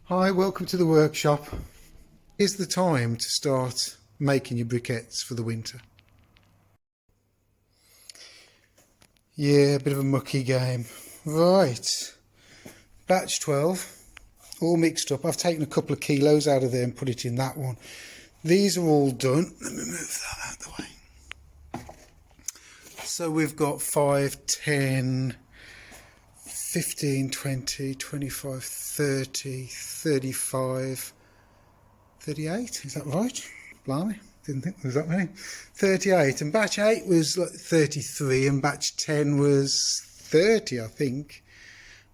Hi, welcome to the workshop. Here's the time to start making your briquettes for the winter. Yeah, a bit of a mucky game. Right, batch 12, all mixed up. I've taken a couple of kilos out of there and put it in that one. These are all done. Let me move that out of the way. So we've got 5, 10, 15, 20, 25, 30, 35, 38, is that right? Blimey, didn't think there was that many. 38, and batch 8 was like 33, and batch 10 was 30, I think.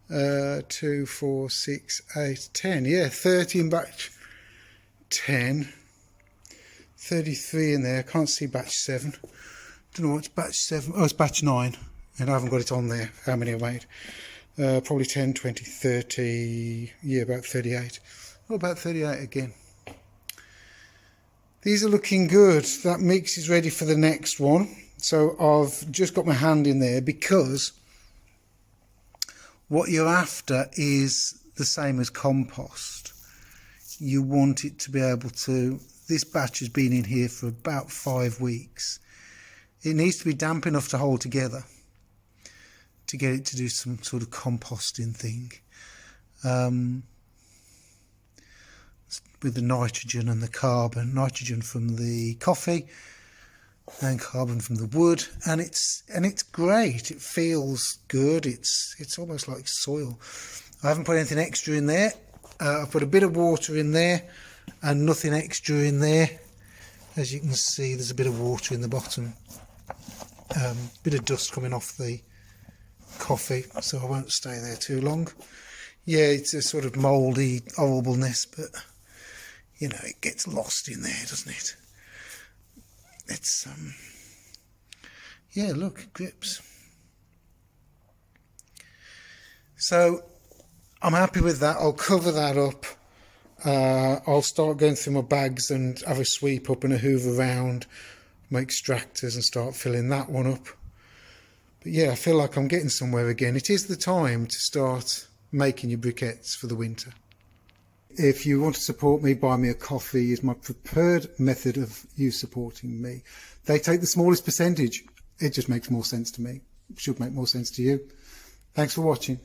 2, 4, 6, 8, 10, yeah, 30 in batch 10, 33 in there. I can't see batch 7. Don't know what's batch 7, oh, it's batch 9, and I haven't got it on there, how many I made. Probably 10, 20, 30, yeah, about 38. Oh, about 38 again. These are looking good. That mix is ready for the next one. So I've just got my hand in there because what you're after is the same as compost. You want it to be able to, this batch has been in here for about 5 weeks. It needs to be damp enough to hold together to get it to do some sort of composting thing. With the nitrogen and the carbon, nitrogen from the coffee and carbon from the wood, and it's great. It feels good. It's almost like soil. I haven't put anything extra in there. I've put a bit of water in there and nothing extra in there. As you can see, there's a bit of water in the bottom, bit of dust coming off the coffee, so I won't stay there too long. Yeah, it's a sort of mouldy horribleness, but you know, it gets lost in there, doesn't it? It's yeah, look, it grips. So I'm happy with that. I'll cover that up. I'll start going through my bags and have a sweep up and a hoover around my extractors and start filling that one up. But yeah, I feel like I'm getting somewhere again. It is the time to start making your briquettes for the winter. If you want to support me, buy me a coffee is my preferred method of you supporting me. They take the smallest percentage. It just makes more sense to me. It should make more sense to you. Thanks for watching.